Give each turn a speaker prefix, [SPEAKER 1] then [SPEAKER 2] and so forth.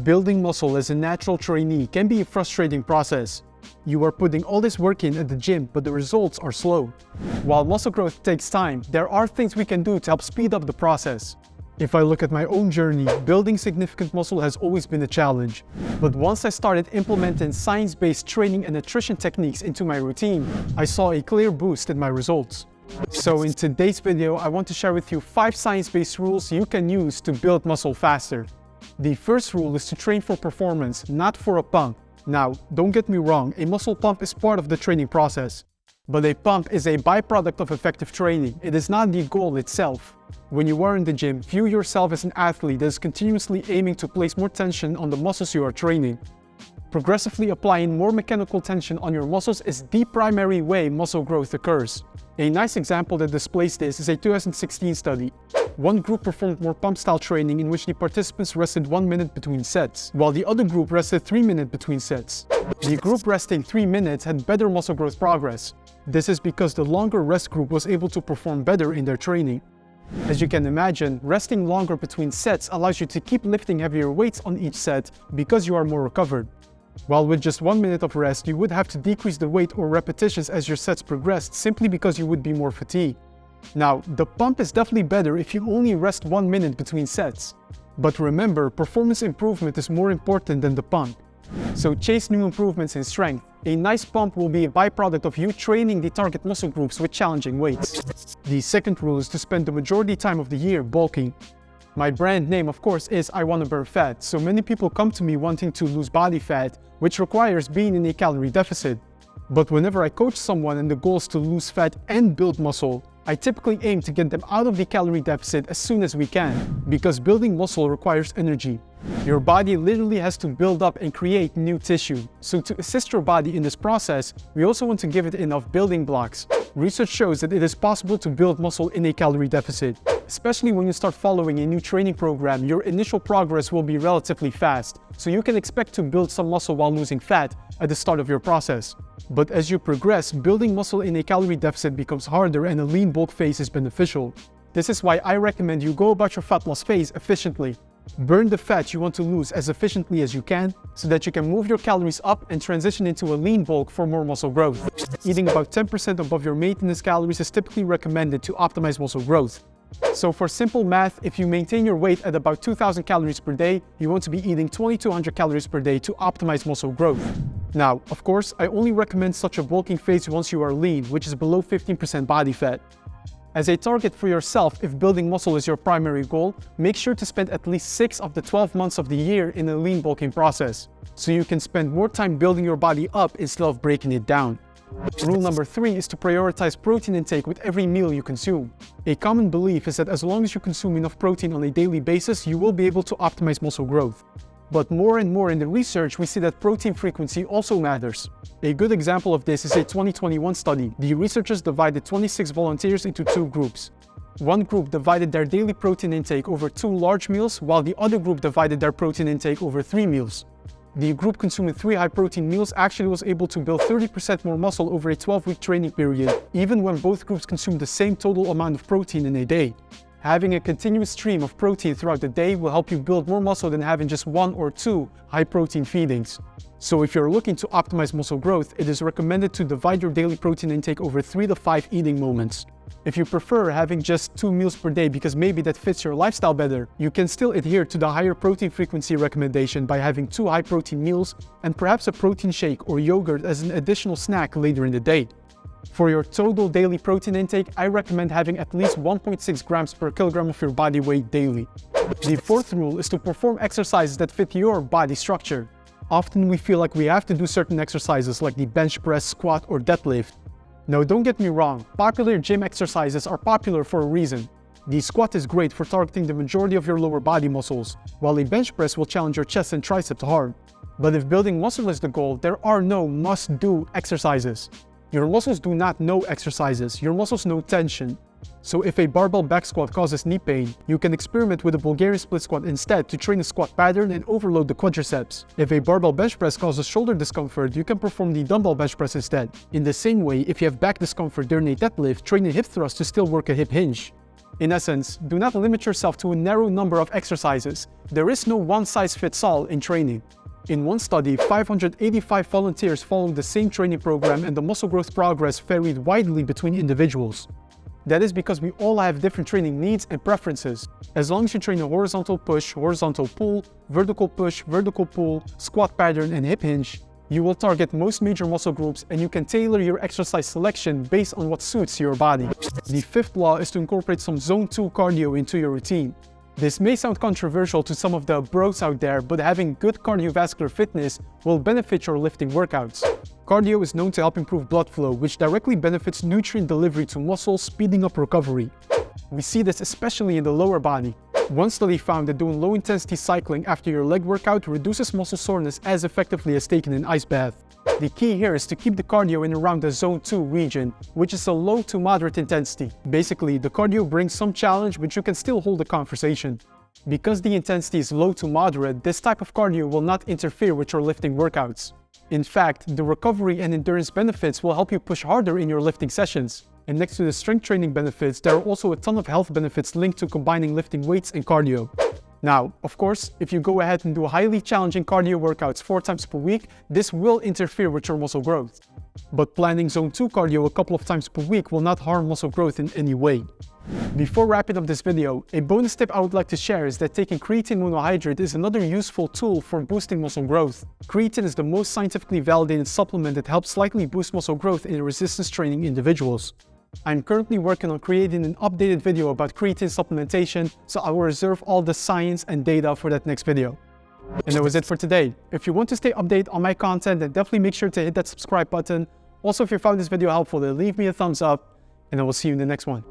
[SPEAKER 1] Building muscle as a natural trainee can be a frustrating process. You are putting all this work in at the gym, but the results are slow. While muscle growth takes time, there are things we can do to help speed up the process. If I look at my own journey, building significant muscle has always been a challenge. But once I started implementing science-based training and nutrition techniques into my routine, I saw a clear boost in my results. So in today's video, I want to share with you 5 science-based rules you can use to build muscle faster. The first rule is to train for performance, not for a pump. Now, don't get me wrong, a muscle pump is part of the training process. But a pump is a byproduct of effective training. It is not the goal itself. When you are in the gym, view yourself as an athlete that is continuously aiming to place more tension on the muscles you are training. Progressively applying more mechanical tension on your muscles is the primary way muscle growth occurs. A nice example that displays this is a 2016 study. One group performed more pump-style training in which the participants rested 1 minute between sets, while the other group rested 3 minutes between sets. The group resting 3 minutes had better muscle growth progress. This is because the longer rest group was able to perform better in their training. As you can imagine, resting longer between sets allows you to keep lifting heavier weights on each set because you are more recovered. While with just 1 minute of rest, you would have to decrease the weight or repetitions as your sets progressed simply because you would be more fatigued. Now, the pump is definitely better if you only rest 1 minute between sets. But remember, performance improvement is more important than the pump. So chase new improvements in strength. A nice pump will be a byproduct of you training the target muscle groups with challenging weights. The second rule is to spend the majority time of the year bulking. My brand name, of course, is I Wanna Burn Fat, so many people come to me wanting to lose body fat, which requires being in a calorie deficit. But whenever I coach someone and the goal is to lose fat and build muscle, I typically aim to get them out of the calorie deficit as soon as we can, because building muscle requires energy. Your body literally has to build up and create new tissue. So to assist your body in this process, we also want to give it enough building blocks. Research shows that it is possible to build muscle in a calorie deficit. Especially when you start following a new training program, your initial progress will be relatively fast, so you can expect to build some muscle while losing fat at the start of your process. But as you progress, building muscle in a calorie deficit becomes harder and a lean bulk phase is beneficial. This is why I recommend you go about your fat loss phase efficiently. Burn the fat you want to lose as efficiently as you can so that you can move your calories up and transition into a lean bulk for more muscle growth. Eating about 10% above your maintenance calories is typically recommended to optimize muscle growth. So for simple math, if you maintain your weight at about 2,000 calories per day, you want to be eating 2,200 calories per day to optimize muscle growth. Now, of course, I only recommend such a bulking phase once you are lean, which is below 15% body fat. As a target for yourself, if building muscle is your primary goal, make sure to spend at least 6 of the 12 months of the year in a lean bulking process, so you can spend more time building your body up instead of breaking it down. Rule number 3 is to prioritize protein intake with every meal you consume. A common belief is that as long as you consume enough protein on a daily basis, you will be able to optimize muscle growth. But more and more in the research, we see that protein frequency also matters. A good example of this is a 2021 study. The researchers divided 26 volunteers into 2 groups. One group divided their daily protein intake over 2 large meals, while the other group divided their protein intake over 3 meals. The group consuming 3 high-protein meals actually was able to build 30% more muscle over a 12-week training period, even when both groups consumed the same total amount of protein in a day. Having a continuous stream of protein throughout the day will help you build more muscle than having just 1 or 2 high-protein feedings. So if you're looking to optimize muscle growth, it is recommended to divide your daily protein intake over 3 to 5 eating moments. If you prefer having just 2 meals per day because maybe that fits your lifestyle better, you can still adhere to the higher protein frequency recommendation by having 2 high-protein meals and perhaps a protein shake or yogurt as an additional snack later in the day. For your total daily protein intake, I recommend having at least 1.6 grams per kilogram of your body weight daily. The fourth rule is to perform exercises that fit your body structure. Often we feel like we have to do certain exercises like the bench press, squat, or deadlift. Now don't get me wrong, popular gym exercises are popular for a reason. The squat is great for targeting the majority of your lower body muscles, while a bench press will challenge your chest and triceps hard. But if building muscle is the goal, there are no must-do exercises. Your muscles do not know exercises, your muscles know tension. So if a barbell back squat causes knee pain, you can experiment with a Bulgarian split squat instead to train a squat pattern and overload the quadriceps. If a barbell bench press causes shoulder discomfort, you can perform the dumbbell bench press instead. In the same way, if you have back discomfort during a deadlift, train a hip thrust to still work a hip hinge. In essence, do not limit yourself to a narrow number of exercises. There is no one-size-fits-all in training. In one study, 585 volunteers followed the same training program, and the muscle growth progress varied widely between individuals. That is because we all have different training needs and preferences. As long as you train a horizontal push, horizontal pull, vertical push, vertical pull, squat pattern, and hip hinge, you will target most major muscle groups, and you can tailor your exercise selection based on what suits your body. The fifth law is to incorporate some Zone 2 cardio into your routine. This may sound controversial to some of the bros out there, but having good cardiovascular fitness will benefit your lifting workouts. Cardio is known to help improve blood flow, which directly benefits nutrient delivery to muscles, speeding up recovery. We see this especially in the lower body. One study found that doing low-intensity cycling after your leg workout reduces muscle soreness as effectively as taking an ice bath. The key here is to keep the cardio in around the Zone 2 region, which is a low to moderate intensity. Basically, the cardio brings some challenge, but you can still hold a conversation. Because the intensity is low to moderate, this type of cardio will not interfere with your lifting workouts. In fact, the recovery and endurance benefits will help you push harder in your lifting sessions. And next to the strength training benefits, there are also a ton of health benefits linked to combining lifting weights and cardio. Now, of course, if you go ahead and do highly challenging cardio workouts 4 times per week, this will interfere with your muscle growth. But planning Zone 2 cardio a couple of times per week will not harm muscle growth in any way. Before wrapping up this video, a bonus tip I would like to share is that taking creatine monohydrate is another useful tool for boosting muscle growth. Creatine is the most scientifically validated supplement that helps slightly boost muscle growth in resistance training individuals. I'm currently working on creating an updated video about creatine supplementation, so I will reserve all the science and data for that next video. And that was it for today. If you want to stay updated on my content, then definitely make sure to hit that subscribe button. Also, if you found this video helpful, then leave me a thumbs up, and I will see you in the next one.